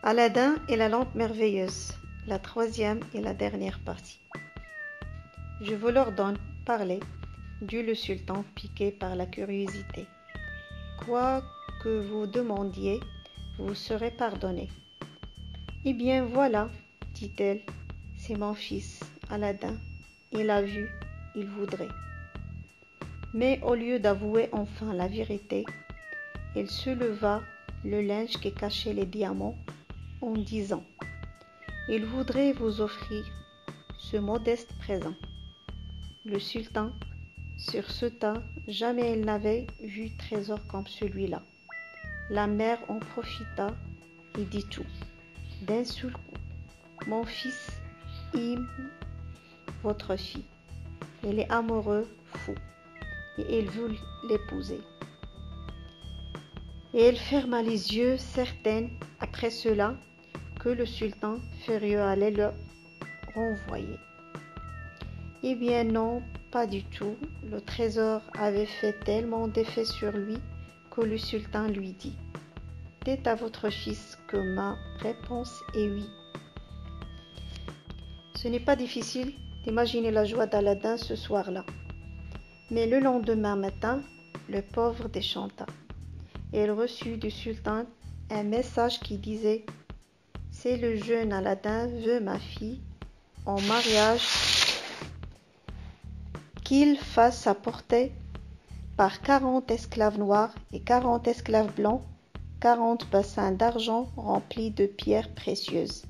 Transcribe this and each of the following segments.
Aladdin et la lampe merveilleuse, la troisième et la dernière partie. Je vous l'ordonne, parlez, dit le sultan piqué par la curiosité. Quoi que vous demandiez, vous serez pardonné. Eh bien voilà, dit-elle, c'est mon fils, Aladdin. Il a vu, il voudrait. Mais au lieu d'avouer enfin la vérité, elle souleva le linge qui cachait les diamants en disant « Il voudrait vous offrir ce modeste présent. » Le sultan sursauta, jamais il n'avait vu trésor comme celui-là. La mère en profita et dit tout, d'un seul coup. « Mon fils aime votre fille. Il est amoureux, fou, et il veut l'épouser. » Et elle ferma les yeux, certaine, après cela, que le sultan furieux allait le renvoyer. Eh bien non, pas du tout. Le trésor avait fait tellement d'effet sur lui que le sultan lui dit « Dites à votre fils que ma réponse est oui. » Ce n'est pas difficile d'imaginer la joie d'Aladin ce soir-là. Mais le lendemain matin, le pauvre déchanta. Il reçut du sultan un message qui disait « C'est le jeune Aladin veut ma fille en mariage, qu'il fasse apporter par 40 esclaves noirs et 40 esclaves blancs, 40 bassins d'argent remplis de pierres précieuses,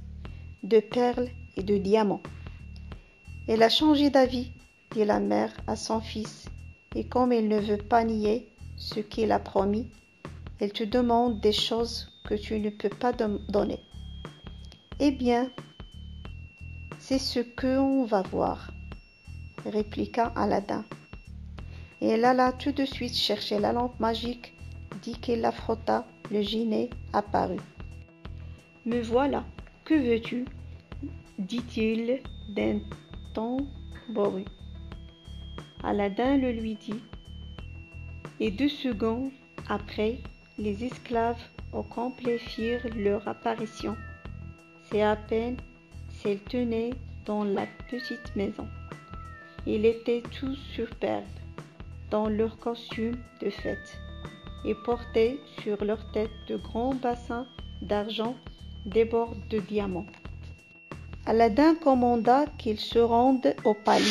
de perles et de diamants. » Elle a changé d'avis, dit la mère à son fils, et comme il ne veut pas nier ce qu'il a promis, elle te demande des choses que tu ne peux pas donner. Eh bien, c'est ce qu'on va voir, répliqua Aladin. Et elle alla tout de suite chercher la lampe magique, dit qu'il la frotta, le génie apparut. « Me voilà, que veux-tu » dit-il d'un ton bourru. Aladin le lui dit, et 2 secondes après, les esclaves au complet firent leur apparition. C'est à peine s'ils tenaient dans la petite maison. Ils étaient tous superbes dans leurs costumes de fête et portaient sur leur tête de grands bassins d'argent débordés de diamants. Aladin commanda qu'ils se rendent au palais,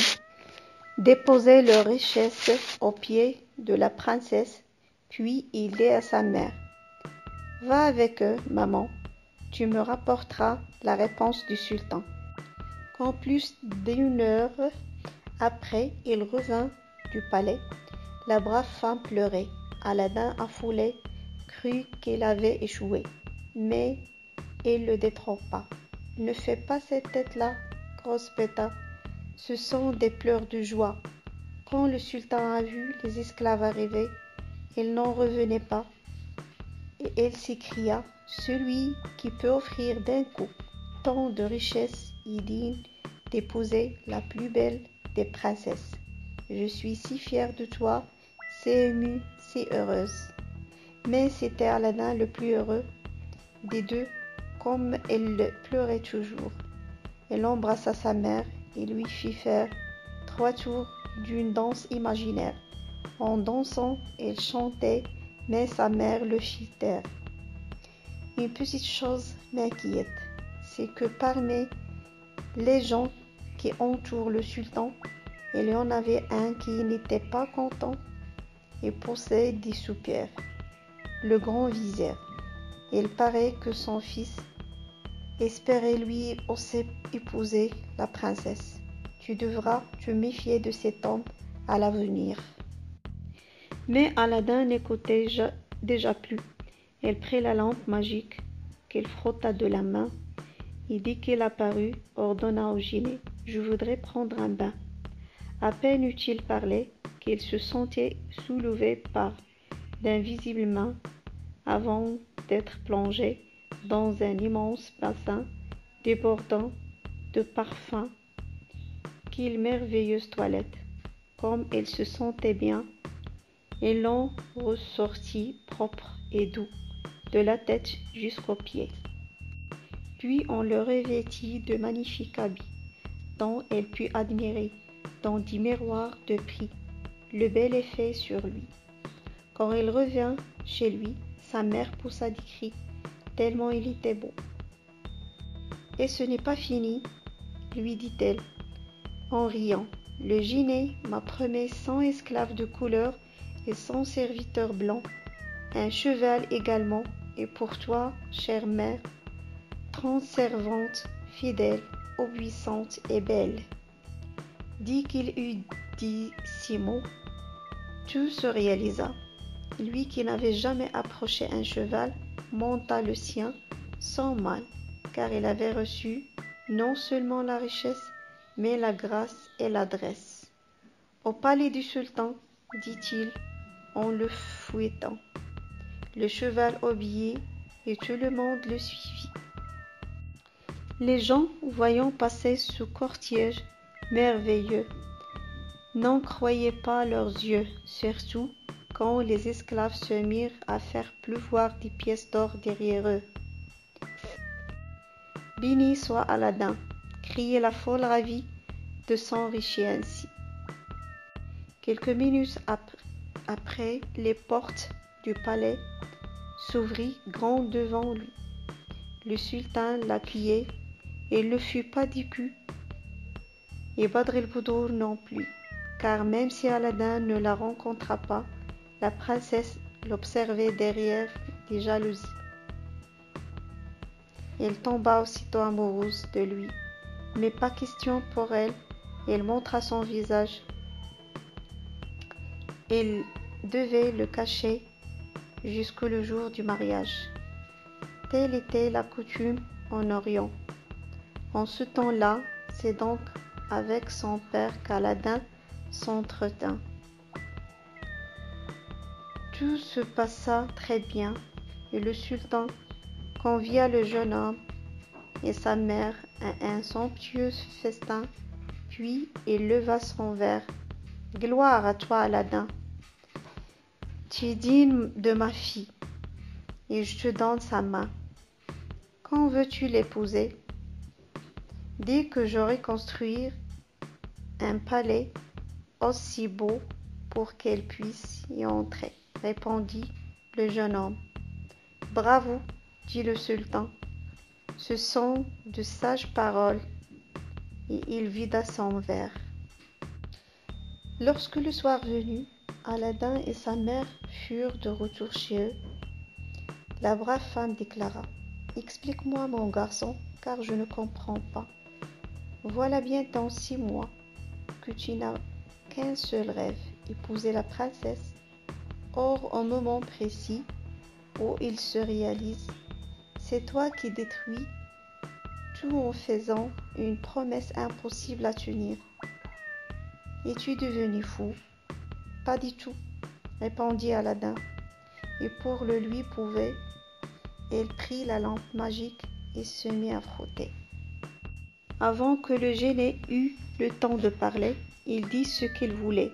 déposaient leurs richesses aux pieds de la princesse, puis il dit à sa mère « Va avec eux, maman, tu me rapporteras la réponse du sultan. » Quand plus d'1 heure après, il revint du palais. La brave femme pleurait. Aladin, affolé, crut qu'il avait échoué, mais il le détrompa. « Ne fais pas cette tête-là, grosse bêta, ce sont des pleurs de joie. » Quand le sultan a vu les esclaves arriver, il n'en revenait pas, et il s'écria « Celui qui peut offrir d'un coup tant de richesses est digne d'épouser la plus belle des princesses. Je suis si fière de toi, si émue, si heureuse. » Mais c'était Aladin le plus heureux des deux, comme il pleurait toujours. Il embrassa sa mère et lui fit faire 3 tours d'une danse imaginaire. En dansant, il chantait, mais sa mère le fit taire. Une petite chose m'inquiète, c'est que parmi les gens qui entourent le sultan, il y en avait un qui n'était pas content et poussait des soupirs. Le grand vizir. Il paraît que son fils espérait lui aussi épouser la princesse. Tu devras te méfier de cet homme à l'avenir. Mais Aladin n'écoutait déjà plus. Il prit la lampe magique qu'il frotta de la main et dès qu'il apparut, ordonna au génie « Je voudrais prendre un bain. » À peine eut-il parlé qu'il se sentait soulevé par d'invisibles mains avant d'être plongé dans un immense bassin débordant de parfums. Quelle merveilleuse toilette! Comme il se sentait bien, il en ressortit propre et doux, de la tête jusqu'aux pieds. Puis on le revêtit de magnifiques habits, dont elle put admirer, dans 10 miroirs de prix, le bel effet sur lui. Quand il revint chez lui, sa mère poussa des cris, tellement il était beau. Et ce n'est pas fini, lui dit-elle, en riant. Le Génie m'a promis 100 esclaves de couleur et 100 serviteurs blancs, un cheval également, et pour toi, chère mère, 30 servantes fidèles, obéissantes et belles. Dès qu'il eut dit ces mots, tout se réalisa. Lui qui n'avait jamais approché un cheval monta le sien sans mal, car il avait reçu non seulement la richesse, mais la grâce et l'adresse. Au palais du sultan, dit-il en le fouettant. Le cheval obéit et tout le monde le suivit. Les gens, voyant passer ce cortège merveilleux, n'en croyaient pas leurs yeux, surtout quand les esclaves se mirent à faire pleuvoir des pièces d'or derrière eux. Béni soit Aladin, criait la folle ravie de s'enrichir ainsi. Quelques minutes après, les portes du palais s'ouvrirent grand devant lui. Le sultan l'appuyait et ne fut pas déçu, et Badr el-Boudour non plus, car même si Aladin ne la rencontra pas, la princesse l'observait derrière des jalousies. Elle tomba aussitôt amoureuse de lui, mais pas question pour elle, elle montra son visage. Elle devait le cacher jusqu'au jour du mariage. Telle était la coutume en Orient. En ce temps-là, c'est donc avec son père qu'Aladin s'entretint. Tout se passa très bien et le sultan convia le jeune homme et sa mère à un somptueux festin, puis il leva son verre. « Gloire à toi, Aladin! Tu es digne de ma fille, et je te donne sa main. Quand veux-tu l'épouser? » « Dès que j'aurai construit un palais aussi beau pour qu'elle puisse y entrer, répondit le jeune homme. « Bravo, dit le sultan, ce sont de sages paroles, et il vida son verre. Lorsque le soir venu, Aladin et sa mère furent de retour chez eux. La brave femme déclara: « Explique-moi, mon garçon, car je ne comprends pas. Voilà bientôt 6 mois que tu n'as qu'un seul rêve, épouser la princesse. Or, au moment précis où il se réalise, c'est toi qui détruis tout en faisant une promesse impossible à tenir. Es-tu devenu fou? » « Pas du tout, répondit Aladin, et pour le lui prouver, elle prit la lampe magique et se mit à frotter. Avant que le génie eût le temps de parler, il dit ce qu'il voulait.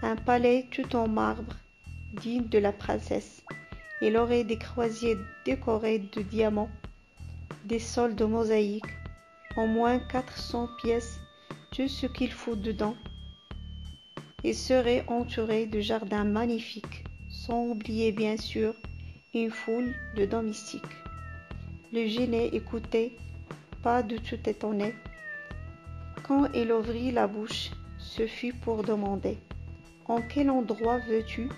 Un palais tout en marbre, digne de la princesse. Il aurait des croisiers décorés de diamants, des sols de mosaïque, au moins 400 pièces, tout ce qu'il faut dedans. Il serait entouré de jardins magnifiques, sans oublier bien sûr une foule de domestiques. Le génie écoutait, pas du tout étonné. Quand il ouvrit la bouche, ce fut pour demander: « En quel endroit veux-tu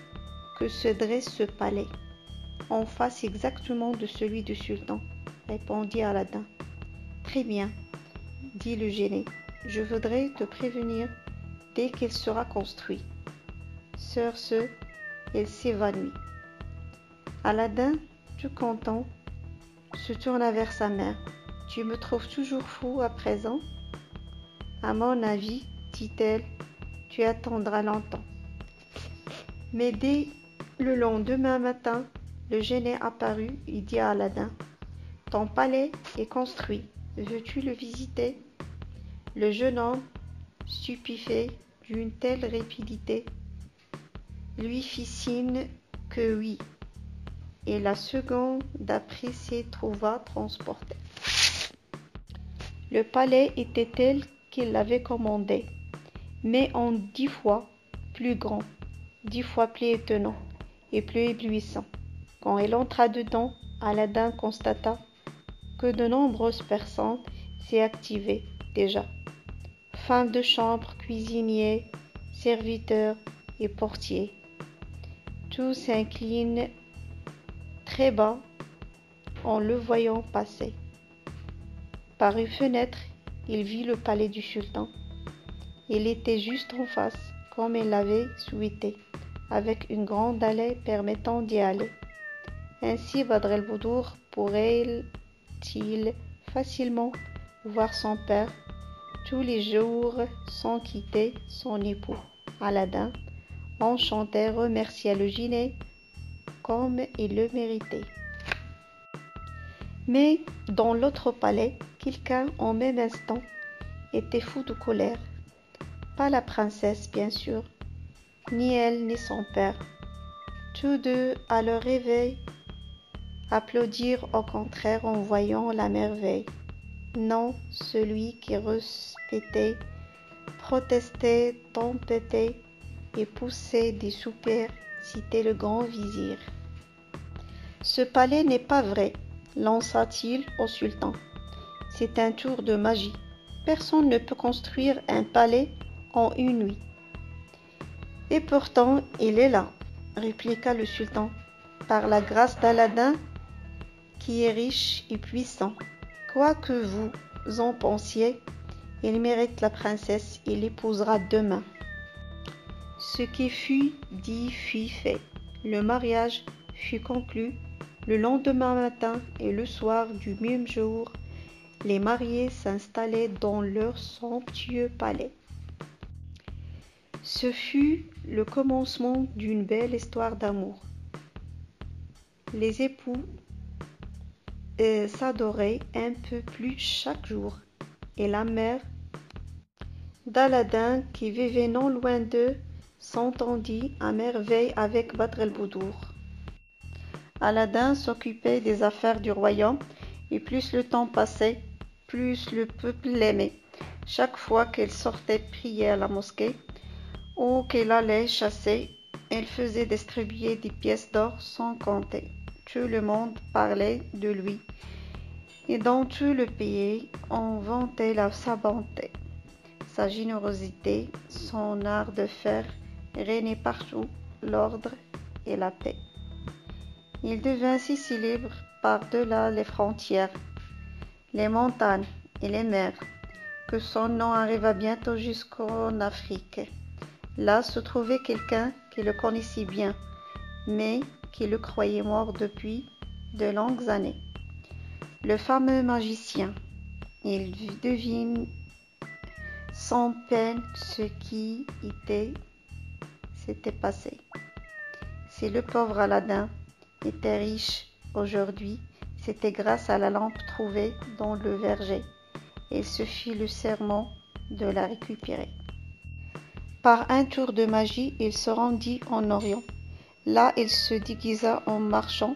que se dresse ce palais? » « En face exactement de celui du sultan, répondit Aladin. « Très bien, dit le génie, je voudrais te prévenir dès qu'il sera construit. » Sur ce, il s'évanouit. Aladin, tout content, se tourna vers sa mère. « Tu me trouves toujours fou à présent? » « À mon avis, dit-elle, tu attendras longtemps. » Mais dès le lendemain matin, le génie apparut et dit à Aladin: « Ton palais est construit, veux-tu le visiter? » Le jeune homme, stupéfait d'une telle rapidité, lui fit signe que oui, et la seconde d'après s'y trouva transporté. Le palais était tel qu'il l'avait commandé, mais en 10 fois plus grand, 10 fois plus étonnant et plus éblouissant. Quand il entra dedans, Aladin constata que de nombreuses personnes s'y activaient déjà. Femmes de chambre, cuisiniers, serviteurs et portiers. Tous s'inclinent très bas en le voyant passer. Par une fenêtre, il vit le palais du sultan. Il était juste en face, comme il l'avait souhaité, avec une grande allée permettant d'y aller. Ainsi, Badr el-Boudour pourrait-il facilement voir son père tous les jours sans quitter son époux. Aladin, enchanté, remercia le génie comme il le méritait. Mais dans l'autre palais, quelqu'un en même instant était fou de colère. Pas la princesse, bien sûr, ni elle ni son père. Tous deux, à leur réveil, applaudirent au contraire en voyant la merveille. Non, celui qui respectait, protestait, tempêtait et poussait des soupirs, c'était le grand vizir. « Ce palais n'est pas vrai, lança-t-il au sultan. C'est un tour de magie. Personne ne peut construire un palais en une nuit. Et pourtant, il est là, répliqua le sultan, par la grâce d'Aladin qui est riche et puissant. Quoi que vous en pensiez, il mérite la princesse et l'épousera demain. Ce qui fut dit fut fait. Le mariage fut conclu le lendemain matin et le soir du même jour, les mariés s'installaient dans leur somptueux palais. Ce fut le commencement d'une belle histoire d'amour. Les époux s'adoraient un peu plus chaque jour, et la mère d'Aladin, qui vivait non loin d'eux, s'entendit à merveille avec Badr el-Boudour. Aladin s'occupait des affaires du royaume, et plus le temps passait, plus le peuple l'aimait. Chaque fois qu'il sortait prier à la mosquée, ou qu'il allait chasser, il faisait distribuer des pièces d'or sans compter. Tout le monde parlait de lui, et dans tout le pays, on vantait sa bonté. Sa générosité, son art de faire régnait partout l'ordre et la paix. Il devint si célèbre par-delà les frontières, les montagnes et les mers, que son nom arriva bientôt jusqu'en Afrique. Là se trouvait quelqu'un qui le connaissait bien, mais qui le croyait mort depuis de longues années. Le fameux magicien. Il devine sans peine ce qui s'était passé. Si le pauvre Aladin était riche aujourd'hui, c'était grâce à la lampe trouvée dans le verger. Il se fit le serment de la récupérer. Par un tour de magie, il se rendit en Orient. Là, il se déguisa en marchand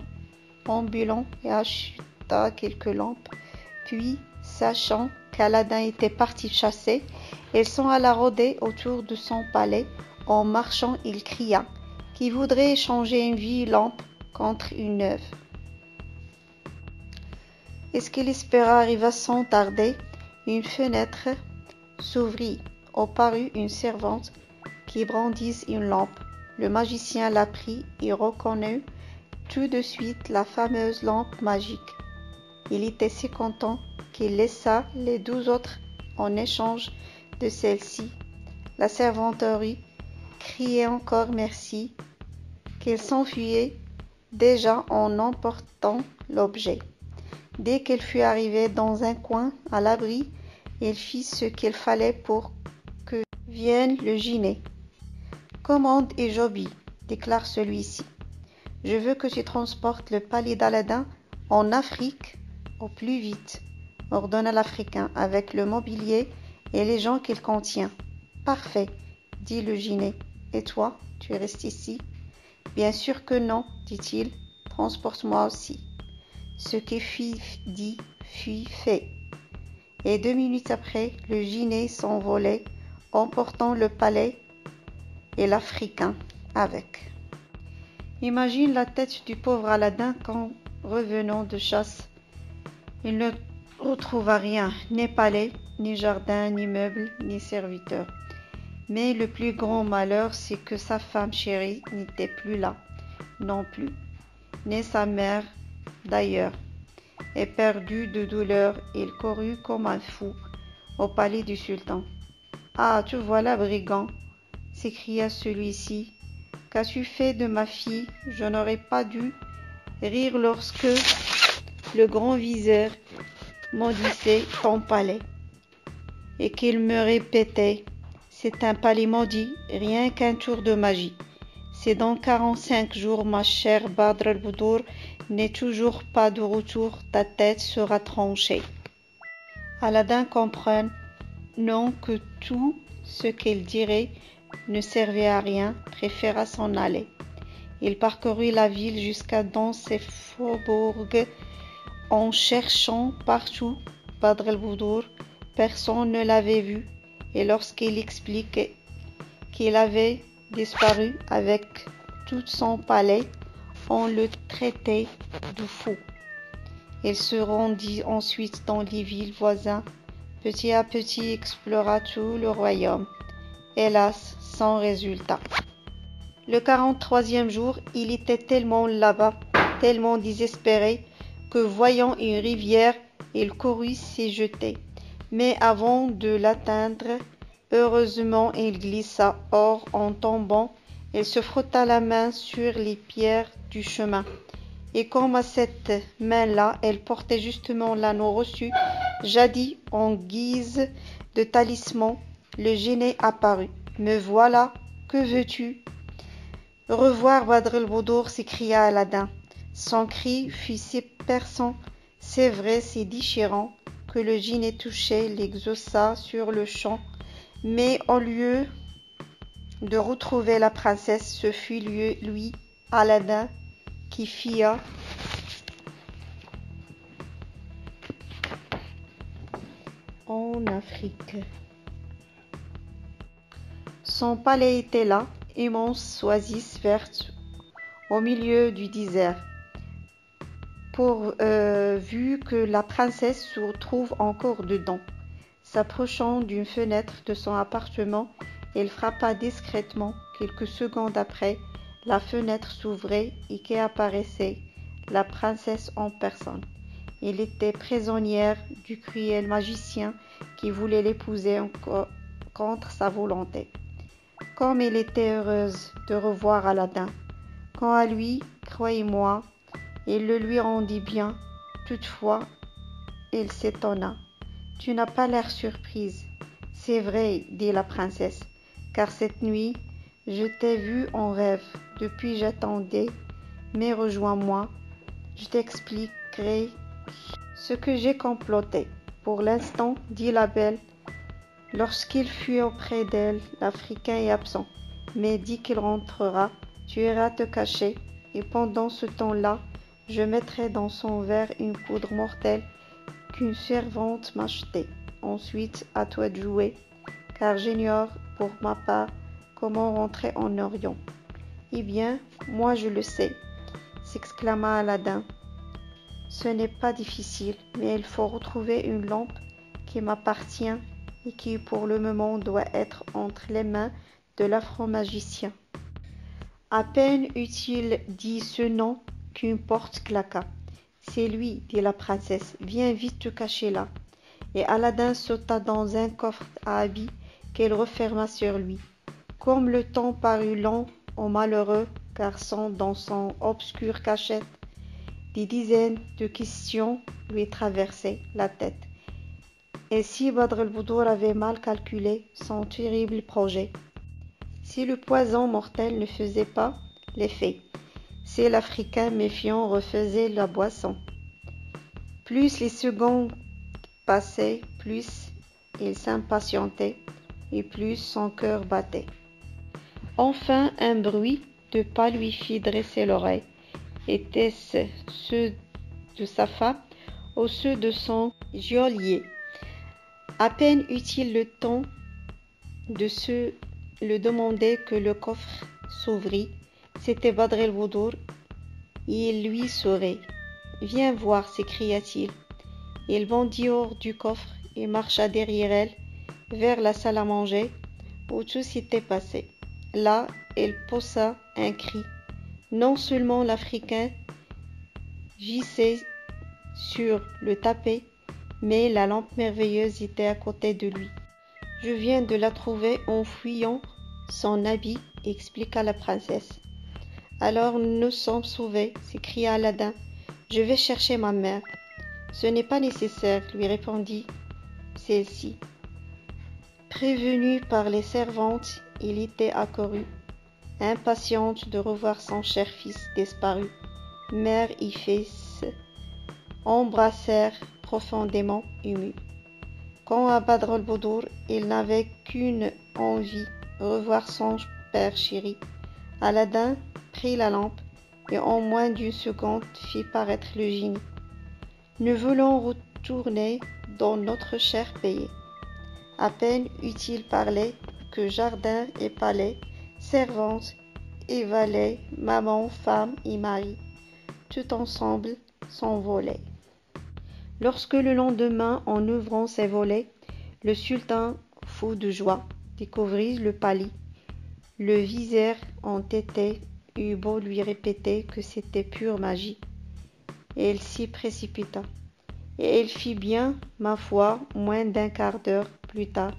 ambulant et acheta quelques lampes. Puis, sachant qu'Aladin était parti chasser, il s'en alla rôder autour de son palais. En marchant, il cria « Qui voudrait échanger une vieille lampe contre une neuve ?» Et ce qu'il espéra arriva sans tarder. Une fenêtre s'ouvrit, où parut une servante qui brandissait une lampe. Le magicien la prit et reconnut tout de suite la fameuse lampe magique. Il était si content qu'il laissa les 12 autres en échange de celle-ci. La servante criait encore merci, qu'il s'enfuyait déjà en emportant l'objet. Dès qu'il fut arrivé dans un coin à l'abri, il fit ce qu'il fallait pour que vienne le génie. « Commande et j'obéis, déclare celui-ci. Je veux que tu transportes le palais d'Aladin en Afrique au plus vite, ordonna l'Africain, avec le mobilier et les gens qu'il contient. Parfait, dit le génie. Et toi, tu restes ici? Bien sûr que non, dit-il. Transporte-moi aussi. Ce qui fut dit fut fait. et 2 minutes après, le Jinné s'envolait, emportant le palais et l'Africain avec. Imagine la tête du pauvre Aladin quand, revenant de chasse, il ne retrouva rien, ni palais, ni jardin, ni meubles, ni serviteurs. Mais le plus grand malheur, c'est que sa femme chérie n'était plus là, non plus, ni sa mère d'ailleurs. Éperdu de douleur, il courut comme un fou au palais du sultan. « Ah, te voilà, brigand !» s'écria celui-ci. « Qu'as-tu fait de ma fille? Je n'aurais pas dû rire lorsque le grand vizir maudissait ton palais et qu'il me répétait: c'est un palais maudit, rien qu'un tour de magie. C'est dans 45 jours, ma chère Badr al-Budur n'est toujours pas de retour, ta tête sera tranchée. » Aladin comprenant que tout ce qu'il dirait ne servait à rien, préféra s'en aller. Il parcourut la ville jusqu'à dans ses faubourgs en cherchant partout Badr al-Budur. Personne ne l'avait vu, et lorsqu'il expliquait qu'il avait disparu avec tout son palais, on le traitait de fou. Il se rendit ensuite dans les villes voisines, petit à petit explora tout le royaume. Hélas, sans résultat. Le 43e jour, il était tellement là-bas, tellement désespéré, que voyant une rivière, il courut s'y jeter. Mais avant de l'atteindre, heureusement il glissa. Or, en tombant, il se frotta la main sur les pierres du chemin. Et comme à cette main-là, elle portait justement l'anneau reçu, jadis en guise de talisman, le Jinné apparut. « Me voilà, que veux-tu » ? Revoir Badr al-Budur, s'écria Aladin. Son cri fut si perçant, c'est vrai, si déchirant, que le Jinné touché l'exauça sur le champ. Mais au lieu de retrouver la princesse, ce fut lui, Aladin, qui fia en Afrique. Son palais était là, immense oasis verte au milieu du désert. Vu que la princesse se trouve encore dedans. S'approchant d'une fenêtre de son appartement, il frappa discrètement. Quelques secondes après, la fenêtre s'ouvrait et qu'apparaissait la princesse en personne. Elle était prisonnière du cruel magicien qui voulait l'épouser contre sa volonté. Comme elle était heureuse de revoir Aladin. Quant à lui, croyez-moi, il le lui rendit bien. Toutefois, il s'étonna. « Tu n'as pas l'air surprise. »« C'est vrai, dit la princesse, car cette nuit, je t'ai vu en rêve. Depuis, j'attendais, mais rejoins-moi. Je t'expliquerai ce que j'ai comploté. » Pour l'instant, dit la belle. Lorsqu'il fut auprès d'elle, l'Africain est absent. Mais dès qu'il rentrera, tu iras te cacher, et pendant ce temps-là, je mettrai dans son verre une poudre mortelle qu'une servante m'a achetée. Ensuite, à toi de jouer, car j'ignore, pour ma part, comment rentrer en Orient. Eh bien, moi je le sais, s'exclama Aladin. Ce n'est pas difficile, mais il faut retrouver une lampe qui m'appartient et qui, pour le moment, doit être entre les mains de l'afro-magicien. À peine eut-il dit ce nom qu'une porte claqua. « C'est lui, dit la princesse, viens vite te cacher là. » Et Aladin sauta dans un coffre à habits qu'elle referma sur lui. Comme le temps parut long au malheureux garçon dans son obscure cachette, des dizaines de questions lui traversaient la tête. Et si Badr al-Budur avait mal calculé son terrible projet? Si le poison mortel ne faisait pas l'effet? Si l'Africain méfiant refaisait la boisson? Plus les secondes passaient, plus il s'impatientait et plus son cœur battait. Enfin, un bruit de pas lui fit dresser l'oreille. Était-ce ceux de sa femme ou ceux de son geôlier? À peine eut-il le temps de se le demander que le coffre s'ouvrit. C'était Badr el-Boudour. Il lui sourit. « Viens voir, s'écria-t-il. » Il bondit hors du coffre et marcha derrière elle vers la salle à manger où tout s'était passé. Là, elle poussa un cri. Non seulement l'Africain gissait sur le tapis, mais la lampe merveilleuse était à côté de lui. « Je viens de la trouver en fouillant son habit, » expliqua la princesse. « Alors nous sommes sauvés, » s'écria Aladin. « Je vais chercher ma mère. »« Ce n'est pas nécessaire, » lui répondit celle-ci. Prévenu par les servantes, il était accouru, impatiente de revoir son cher fils disparu. Mère et fils embrassèrent profondément émus. Quant à Badr el-Boudour, il n'avait qu'une envie, revoir son père chéri. Aladin prit la lampe et en moins d'une seconde fit paraître le génie. Nous voulons retourner dans notre cher pays. À peine eut-il parlé que jardin et palais, servantes et valets, maman, femme et mari, tout ensemble s'envolaient. Lorsque le lendemain, en ouvrant ses volets, le sultan, fou de joie, découvrit le palais, le vizir entêté eut beau lui répéter que c'était pure magie. Et il s'y précipita. Et il fit bien, ma foi, moins d'un quart d'heure plus tard,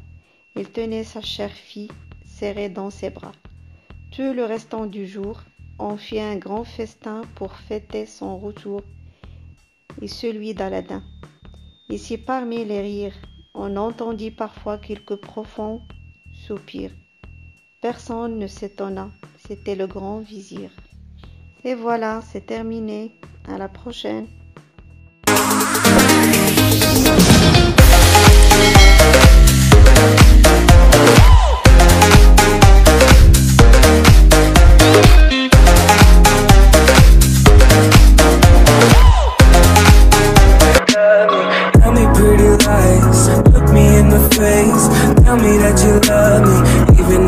il tenait sa chère fille serrée dans ses bras. Tout le restant du jour, on fit un grand festin pour fêter son retour et celui d'Aladin. Et si parmi les rires, on entendit parfois quelques profonds soupirs, personne ne s'étonna, c'était le grand vizir. Et voilà, c'est terminé. À la prochaine. Tell me pretty lies, look me in the face, tell me that you love me, even